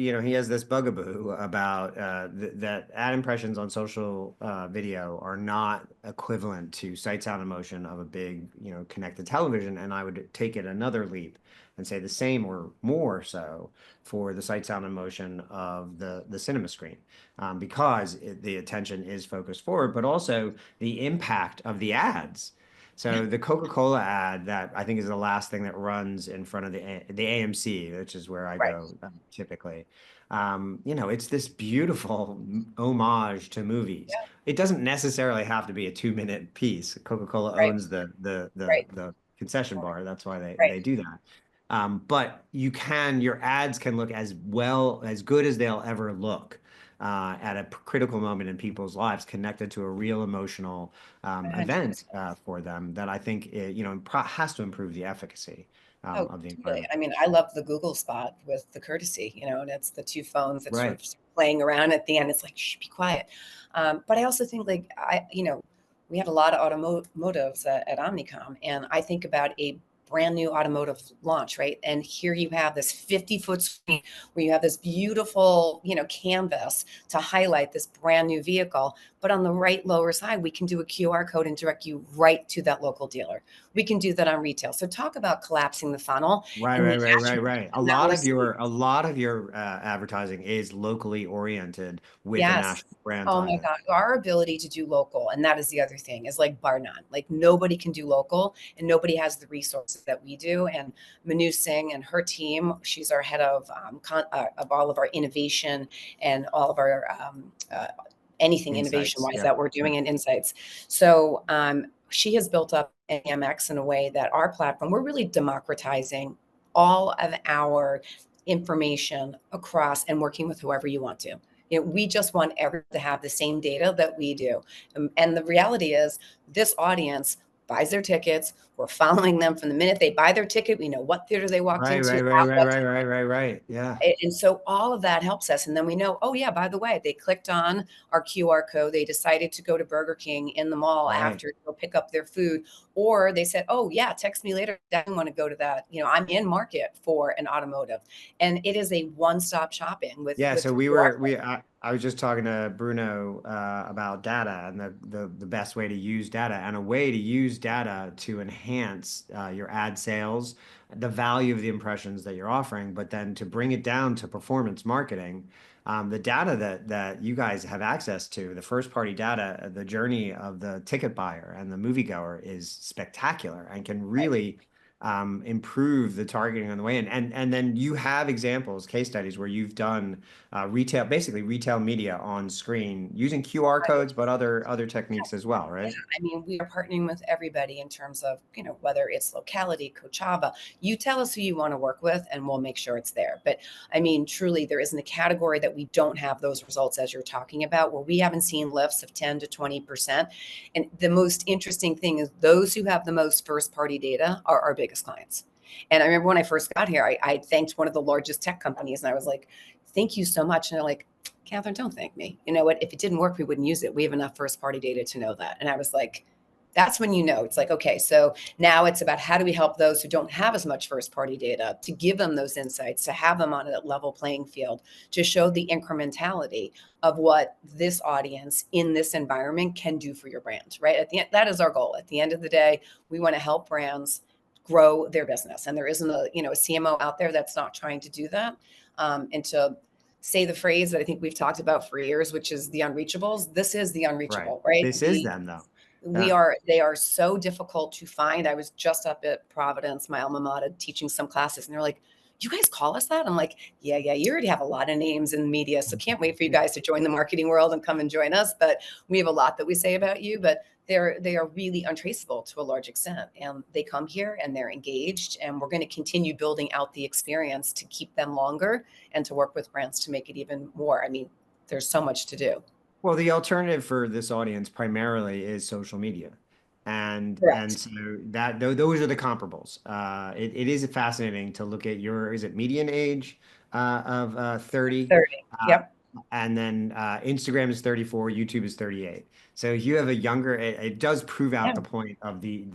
bugaboo about that ad impressions on social video are not equivalent to sight, sound, and motion of a big, connected television. And I would take it another leap and say the same or more so for the sight, sound, and motion of the cinema screen, because the attention is focused forward, but also the impact of the ads. So the Coca-Cola ad that I think is the last thing that runs in front of the AMC, which is where I go typically. It's this beautiful homage to movies. Yeah. It doesn't necessarily have to be a 2-minute piece. Coca-Cola owns the concession bar. That's why they do that. But your ads can look as good as they'll ever look. At a critical moment in people's lives, connected to a real emotional event for them, that I think has to improve the efficacy of the environment. I mean, I love the Google spot with the courtesy, and it's the 2 phones that sort of playing around at the end. It's like, shh, be quiet. But I also think we had a lot of automotives at Omnicom, and I think about a brand new automotive launch, right? And here you have this 50-foot screen where you have this beautiful, canvas to highlight this brand new vehicle. But on the right lower side, we can do a QR code and direct you right to that local dealer. We can do that on retail. So talk about collapsing the funnel. Right. And A lot of your advertising is locally oriented with a Yes. national brand Oh tied my in. God. Our ability to do local, and that is the other thing, is like bar none. Like nobody can do local and nobody has the resources that we do. And Manu Singh and her team, she's our head of all of our innovation and all of our anything innovation wise that we're doing in insights. So she has built up AMX in a way that our platform, we're really democratizing all of our information across and working with whoever you want to. We just want everyone to have the same data that we do. And the reality is this audience buys their tickets. We're following them from the minute they buy their ticket. We know what theater they walked into. Right. Yeah. And so all of that helps us. And then we know, oh yeah, by the way, they clicked on our QR code. They decided to go to Burger King in the mall after to go pick up their food. Or they said, oh yeah, text me later. I want to go to that. I'm in market for an automotive. And it is a one-stop shopping with. Yeah. So I was just talking to Bruno about data and the best way to use data, and a way to use data to enhance your ad sales, the value of the impressions that you're offering, but then to bring it down to performance marketing. The data that you guys have access to, the first party data, the journey of the ticket buyer and the moviegoer is spectacular and can really improve the targeting on the way in. And then you have examples, case studies where you've done basically retail media on screen using QR codes, but other techniques as well, right? I mean, we are partnering with everybody in terms of, whether it's locality, Coachella. You tell us who you want to work with and we'll make sure it's there. But I mean, truly, there isn't a category that we don't have those results as you're talking about, where we haven't seen lifts of 10 to 20%. And the most interesting thing is those who have the most first party data are our biggest clients. And I remember when I first got here, I thanked one of the largest tech companies and I was like, thank you so much. And they're like, Catherine, don't thank me. You know what? If it didn't work, we wouldn't use it. We have enough first party data to know that. And I was like, that's when it's like, okay, so now it's about how do we help those who don't have as much first party data to give them those insights, to have them on a level playing field, to show the incrementality of what this audience in this environment can do for your brand, right? At the end, that is our goal. At the end of the day, we want to help brands grow their business. And there isn't a CMO out there that's not trying to do that. And to say the phrase that I think we've talked about for years, which is the unreachables. This is the unreachable, right? This is them though. They are so difficult to find. I was just up at Providence, my alma mater, teaching some classes, and they're like, you guys call us that? I'm like, yeah, you already have a lot of names in media. So can't wait for you guys to join the marketing world and come and join us. But we have a lot that we say about you, but they are really untraceable to a large extent. And they come here and they're engaged, and we're going to continue building out the experience to keep them longer and to work with brands to make it even more. I mean, there's so much to do. Well, the alternative for this audience primarily is social media. And so those are the comparables. It is fascinating to look at is it median age of 30? 30. Yep. And then Instagram is 34, YouTube is 38. So if you have a younger, it does prove out the point of the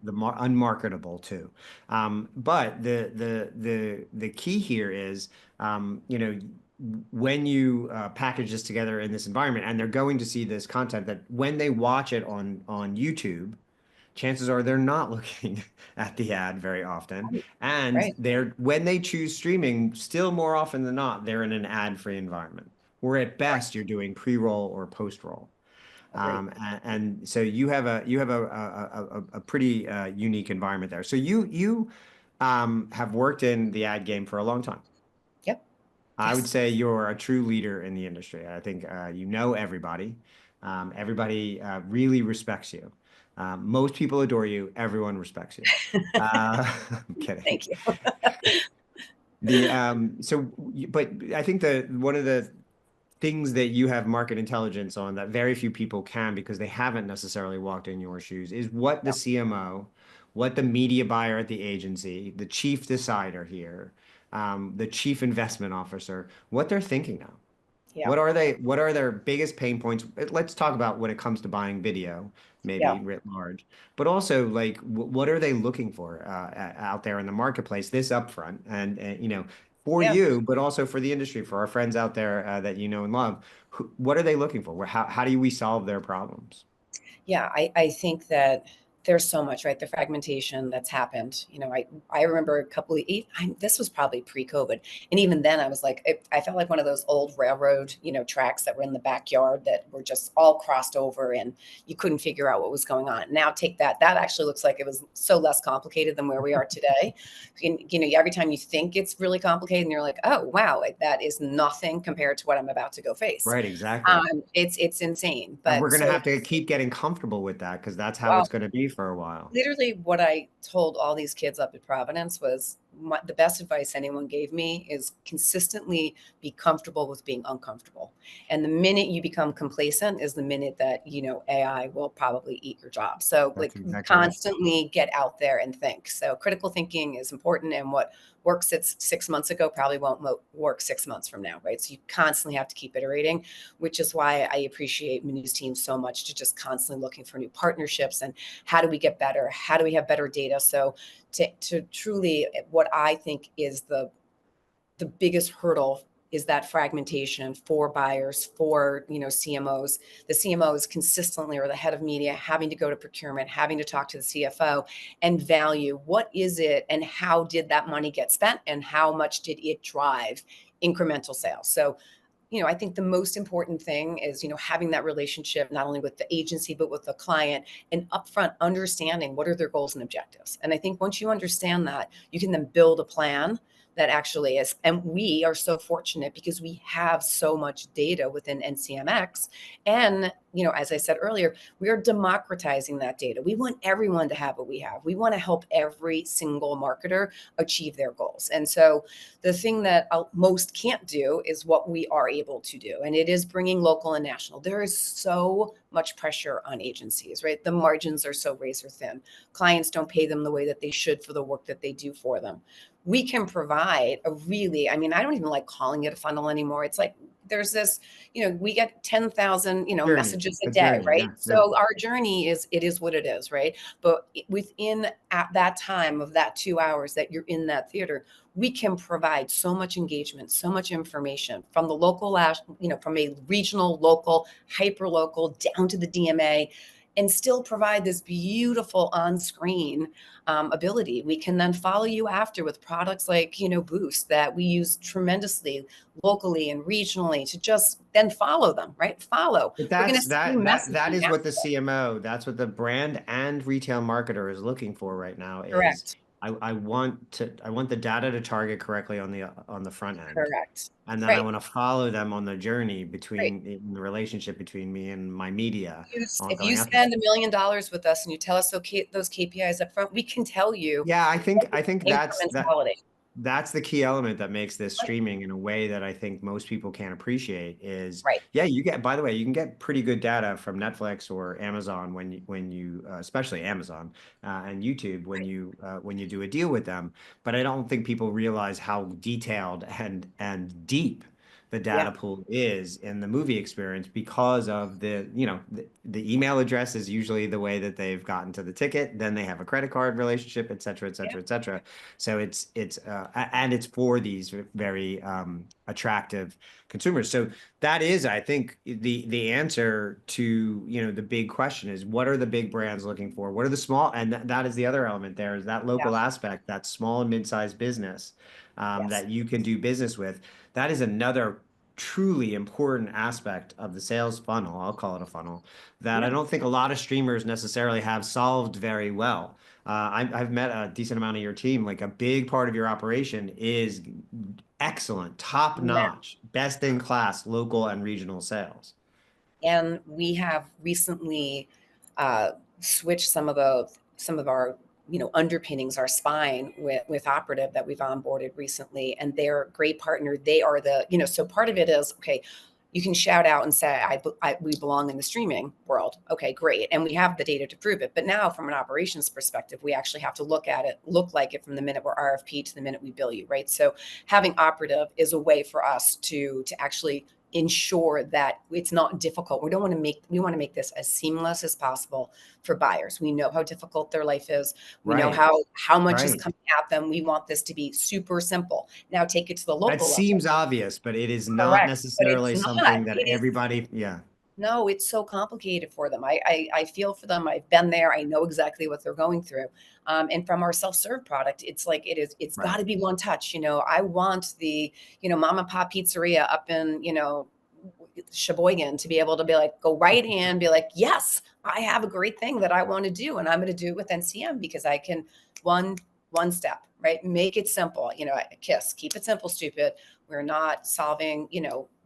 unmarketable too. But the key here is, when you package this together in this environment and they're going to see this content, that when they watch it on YouTube, chances are they're not looking at the ad very often. And when they choose streaming, still more often than not, they're in an ad-free environment. Or at best, you're doing pre-roll or post-roll. And so you have a pretty unique environment there. So you have worked in the ad game for a long time. I would say you're a true leader in the industry. I think you know everybody. Everybody really respects you. Most people adore you. Everyone respects you. I'm kidding. Thank you. But I think one of the things that you have market intelligence on that very few people can, because they haven't necessarily walked in your shoes, is what the CMO, what the media buyer at the agency, the chief decider here, the chief investment officer, what they're thinking now. Yeah. What are their biggest pain points? Let's talk about when it comes to buying video, Yeah. maybe writ large, but also like what are they looking for out there in the marketplace this upfront and you know, for Yeah. you, but also for the industry, for our friends out there that you know and love. What are they looking for? How do we solve their problems? Yeah, I think that there's so much, right? The fragmentation that's happened. You know, I remember a couple of, this was probably pre-COVID. And even then I was like, I felt like one of those old railroad, you know, tracks that were in the backyard that were just all crossed over and you couldn't figure out what was going on. Now take that. That actually looks like it was so less complicated than where we are today. And, you know, every time you think it's really complicated and you're like, oh, wow, like that is nothing compared to what I'm about to go face. Right, exactly. It's insane. And we're But going to so, have to keep getting comfortable with that because that's how well, it's going to be for a while. literally what I told all these kids up at Providence was the best advice anyone gave me is consistently be comfortable with being uncomfortable. And the minute you become complacent is the minute that, you know, AI will probably eat your job. So That's like exactly right. constantly get out there and think. So critical thinking is important, and what works 6 months ago probably won't work 6 months from now, right? So you constantly have to keep iterating, which is why I appreciate Manu's team so much, to just constantly looking for new partnerships and how do we get better? How do we have better data? So to truly, what I think is the biggest hurdle is that fragmentation for buyers, for, you know, CMOs. The CMOs consistently, or the head of media, having to go to procurement, having to talk to the CFO and value what is it and how did that money get spent and how much did it drive incremental sales. So, you know, I think the most important thing is, you know, having that relationship not only with the agency but with the client, and upfront understanding what are their goals and objectives. And I think once you understand that, you can then build a plan that actually is. And we are so fortunate because we have so much data within NCMX. And, you know, as I said earlier, we are democratizing that data. We want everyone to have what we have. We want to help every single marketer achieve their goals. And so the thing that most can't do is what we are able to do. And it is bringing local and national. There is so much pressure on agencies, right? The margins are so razor thin. Clients don't pay them the way that they should for the work that they do for them. We can provide a really, I mean, I don't even like calling it a funnel anymore. It's like, there's this, you know, we get 10,000, you know, Journey. messages a A day, journey, right? yeah, So our journey it is what it is, right? But within at that time of that 2 hours that you're in that theater, we can provide so much engagement, so much information from the local, you know, from a regional, local, hyper local down to the DMA, and still provide this beautiful on-screen ability. We can then follow you after with products like, you know, Boost that we use tremendously locally and regionally to just then follow them, right? Follow. But We're going to that's send you that messaging is what the after. CMO, that's what the brand and retail marketer is looking for right now is Correct. I want the data to target correctly on the front end. Correct. And then I Right. want to follow them on the journey Right. in the relationship between me and my media If going you after them. spend $1 million with us and you tell us those KPIs up front, we can tell you Yeah, I think incrementality. that's the key element that makes this streaming in a way that I think most people can't appreciate is, Right. yeah, by the way, you can get pretty good data from Netflix or Amazon when you especially Amazon and YouTube when you do a deal with them. But I don't think people realize how detailed and deep the Yeah. data pool is in the movie experience because of the email address is usually the way that they've gotten to the ticket. Then they have a credit card relationship, et cetera, et cetera, et cetera. So and it's for these very attractive consumers. So that is, I think, the answer to, you know, the big question is what are the big brands looking for? What are the small? And that is the other element there is that local aspect, that small and mid-sized business that you can do business with. That is another truly important aspect of the sales funnel. I'll call it a funnel that I don't think a lot of streamers necessarily have solved very well. I've met a decent amount of your team. Like a big part of your operation is excellent, top notch, best in class local and regional sales. And we have recently switched some of our, you know, underpinnings, our spine with Operative that we've onboarded recently, and they're a great partner. They are the, you know, so part of it is, okay, you can shout out and say, we belong in the streaming world. Okay, great. And we have the data to prove it. But now from an operations perspective, we actually have to look like it from the minute we're RFP to the minute we bill you, right? So having Operative is a way for us to actually ensure that it's not difficult. We want to make this as seamless as possible for buyers. We know how difficult their life is. We know Right. how much is Right. coming at them. We want this to be super simple. Now take it to the That local level. seems obvious, but it is not Correct, but necessarily it's something not. that It is. everybody, yeah. No, it's so complicated for them. I feel for them. I've been there. I know exactly what they're going through. And from our self-serve product, it's like it's Right. got to be one touch. I want the, mom and pop pizzeria up in, Sheboygan to be able to be like, go right in, be like, yes, I have a great thing that I want to do, and I'm going to do it with NCM because I can one step, right? Make it simple. KISS, keep it simple, stupid. We're not solving,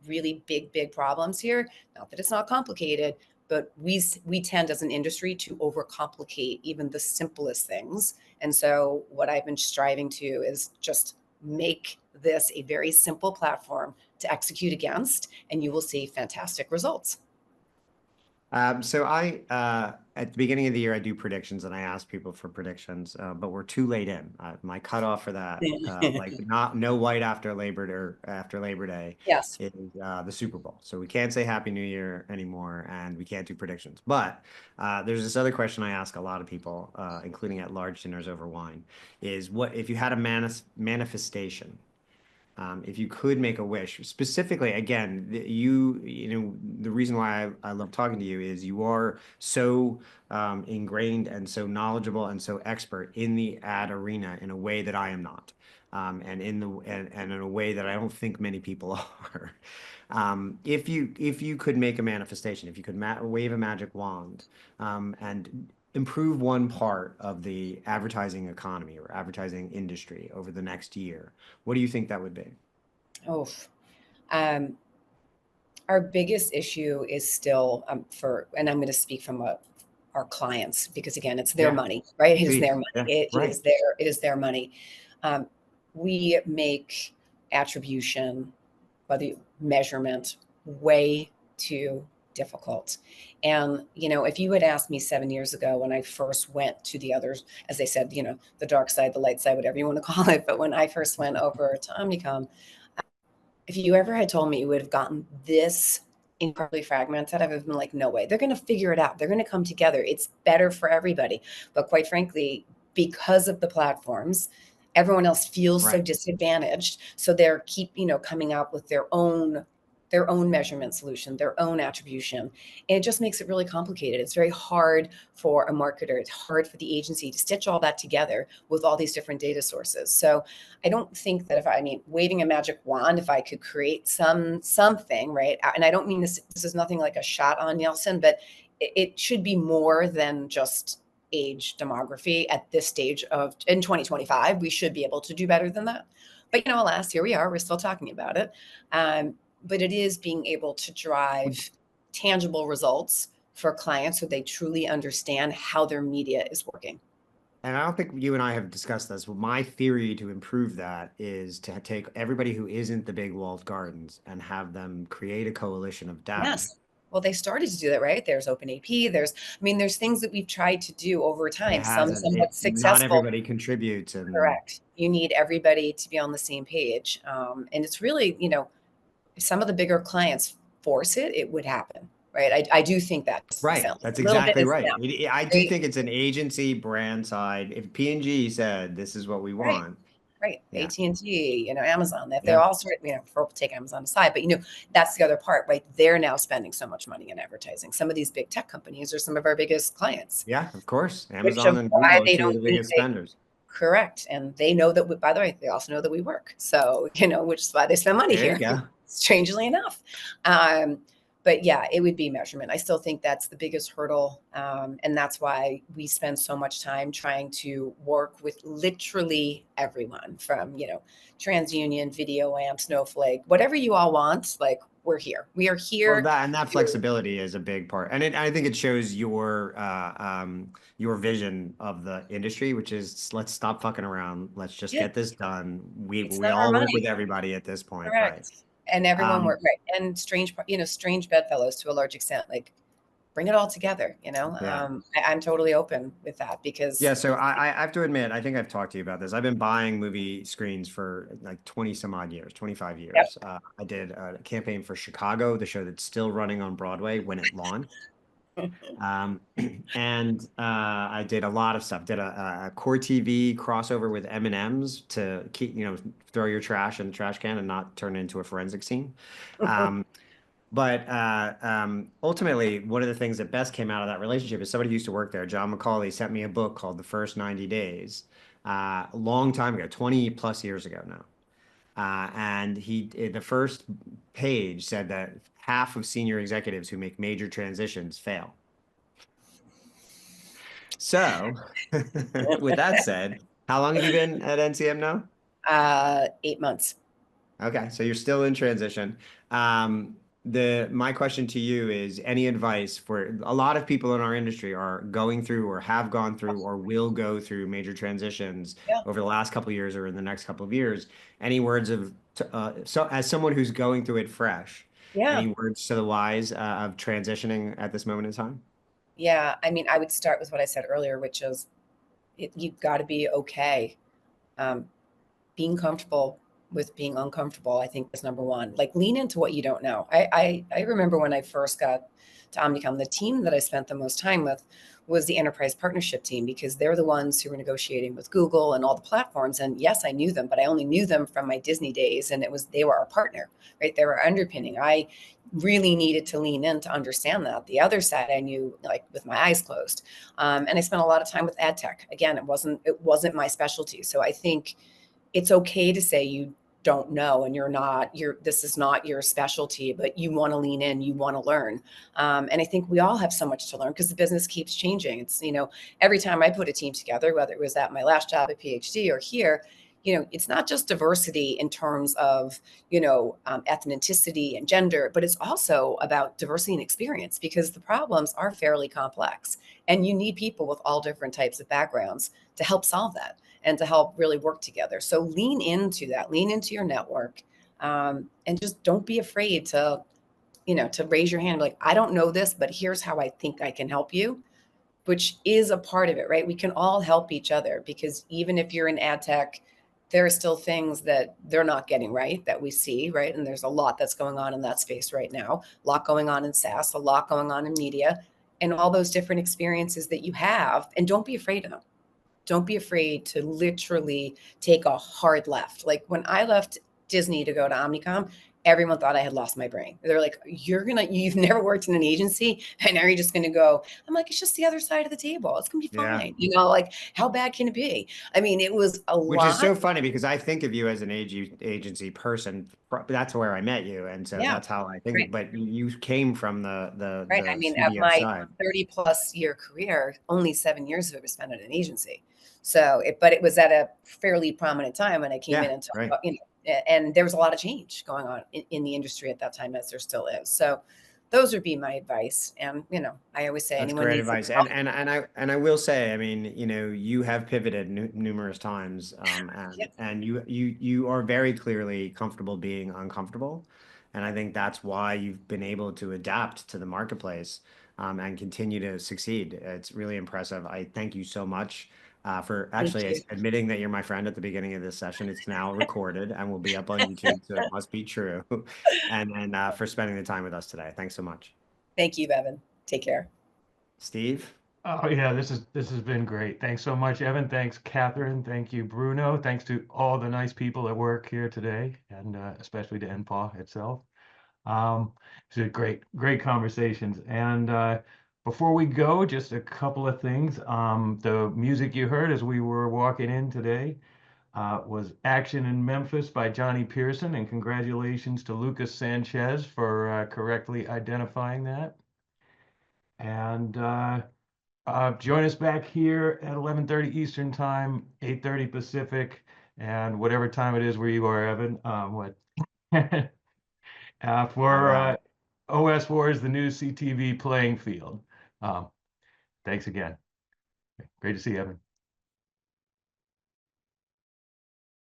really big problems here. Not that it's not complicated, but we tend as an industry to overcomplicate even the simplest things. And so what I've been striving to is just make this a very simple platform to execute against, and you will see fantastic results. So at the beginning of the year, I do predictions and I ask people for predictions, but we're too late in. My cutoff for that, like no white after Labor Day Yes. is the Super Bowl. So we can't say Happy New Year anymore and we can't do predictions. But there's this other question I ask a lot of people, including at large dinners over wine, is what if you had a manifestation? If you could make a wish, specifically, again, the reason why I love talking to you is you are so ingrained and so knowledgeable and so expert in the ad arena in a way that I am not, and in a way that I don't think many people are. If you could make a manifestation, if you could wave a magic wand, and improve one part of the advertising economy or advertising industry over the next year, what do you think that would be? Oh, our biggest issue is still and I'm going to speak from our clients because again, it's their money, right? It is their money. It is their money. We make attribution, the measurement, way too difficult. And, if you had asked me 7 years ago when I first went to the others, as they said, the dark side, the light side, whatever you want to call it. But when I first went over to Omnicom, if you ever had told me you would have gotten this incredibly fragmented, I would have been like, no way. They're going to figure it out. They're going to come together. It's better for everybody. But quite frankly, because of the platforms, everyone else feels so disadvantaged. So they're coming up with their own measurement solution, their own attribution. And it just makes it really complicated. It's very hard for a marketer. It's hard for the agency to stitch all that together with all these different data sources. So I don't think that waving a magic wand, if I could create something, right? And I don't mean this is nothing like a shot on Nielsen, but it should be more than just age demography at this stage in 2025. We should be able to do better than that. But alas, here we are. We're still talking about it. But it is being able to drive tangible results for clients so they truly understand how their media is working. And I don't think you and I have discussed this. Well, my theory to improve that is to take everybody who isn't the big walled gardens and have them create a coalition of data. Yes. Well, they started to do that, right? There's OpenAP. There's things that we've tried to do over time. Somewhat successful. Not everybody contributes. Correct. You need everybody to be on the same page. And it's really, if some of the bigger clients force it, it would happen. Right. I do think that. Right. That's exactly right. I do think it's an agency brand side. If P&G said, this is what we want. Right. Yeah. AT&T, Amazon, if they're all take Amazon aside, but that's the other part, right? They're now spending so much money in advertising. Some of these big tech companies are some of our biggest clients. Yeah, of course. Amazon and Google are two of the biggest spenders. Correct. And they know that, by the way, they also know that we work. So, which is why they spend money here. Strangely enough. But yeah, it would be measurement. I still think that's the biggest hurdle. And that's why we spend so much time trying to work with literally everyone from, TransUnion, VideoAmp, Snowflake, whatever you all want, like we're here. We are here. Well, that flexibility is a big part. And I think it shows your vision of the industry, which is let's stop fucking around. Let's just get this done. We all work with everybody at this point. Correct. Right. And everyone worked right. And strange bedfellows to a large extent. Like bring it all together, you know? Yeah. I'm totally open with that because Yeah, so I have to admit, I think I've talked to you about this. I've been buying movie screens for like 20 some odd years, 25 yep. years. I did a campaign for Chicago, the show that's still running on Broadway when it launched. And I did a lot of stuff. Did a core TV crossover with M&Ms to keep, throw your trash in the trash can and not turn it into a forensic scene. But ultimately, one of the things that best came out of that relationship is somebody who used to work there, John McCauley, sent me a book called The First 90 Days, a long time ago, 20 plus years ago now. And the first page said that half of senior executives who make major transitions fail. So, with that said, how long have you been at NCM now? 8 months. Okay, so you're still in transition. My question to you is any advice for a lot of people in our industry are going through or have gone through or will go through major transitions Yeah. over the last couple of years or in the next couple of years. Any words so as someone who's going through it fresh, Yeah. any words to the wise of transitioning at this moment in time? Yeah. I mean, I would start with what I said earlier, which is you've got to be okay. Being comfortable with being uncomfortable, I think is number one. Like lean into what you don't know. I remember when I first got to Omnicom, the team that I spent the most time with was the enterprise partnership team because they're the ones who were negotiating with Google and all the platforms. And yes, I knew them, but I only knew them from my Disney days, and they were our partner, right? They were underpinning. I really needed to lean in to understand that. The other side I knew like with my eyes closed, and I spent a lot of time with ad tech. Again, it wasn't my specialty, so I think it's okay to say you don't know and this is not your specialty, but you want to lean in, you want to learn. And I think we all have so much to learn because the business keeps changing. It's, every time I put a team together, whether it was at my last job at PhD or here, it's not just diversity in terms of, ethnicity and gender, but it's also about diversity and experience because the problems are fairly complex and you need people with all different types of backgrounds to help solve that and to help really work together. So lean into that, lean into your network, and just don't be afraid to, to raise your hand. Like, I don't know this, but here's how I think I can help you, which is a part of it, right? We can all help each other because even if you're in ad tech, there are still things that they're not getting right that we see, right? And there's a lot that's going on in that space right now, a lot going on in SaaS, a lot going on in media, and all those different experiences that you have. And don't be afraid of them. Don't be afraid to literally take a hard left. Like when I left Disney to go to Omnicom, everyone thought I had lost my brain. They're like, you've never worked in an agency and now you're just going to go. I'm like, it's just the other side of the table. It's going to be fine. Yeah. Like how bad can it be? I mean, it was a Which lot. is so funny because I think of you as an agency person. That's where I met you, and so that's how I think. Right. But you came from the Right. I mean, at studio my side. 30 plus year career, only 7 years of it was spent at an agency. So, but it was at a fairly prominent time when I came in and talked about, and there was a lot of change going on in the industry at that time, as there still is. So, those would be my advice. And I always say That's anyone great needs advice. And I will say, I mean, you have pivoted numerous times, and you are very clearly comfortable being uncomfortable, and I think that's why you've been able to adapt to the marketplace, and continue to succeed. It's really impressive. I thank you so much. For actually admitting that you're my friend at the beginning of this session. It's now recorded and will be up on YouTube, so it must be true. And for spending the time with us today. Thanks so much. Thank you, Evan. Take care. Steve? Oh yeah, this has been great. Thanks so much, Evan. Thanks, Catherine. Thank you, Bruno. Thanks to all the nice people that work here today, and especially to npaw itself. It's a great conversations. And before we go, just a couple of things. The music you heard as we were walking in today was Action in Memphis by Johnny Pearson, and congratulations to Lucas Sanchez for correctly identifying that. And join us back here at 11:30 Eastern Time, 8:30 Pacific, and whatever time it is where you are, Evan. For OS Wars, the new CTV playing field. Thanks again. Great to see you, Evan.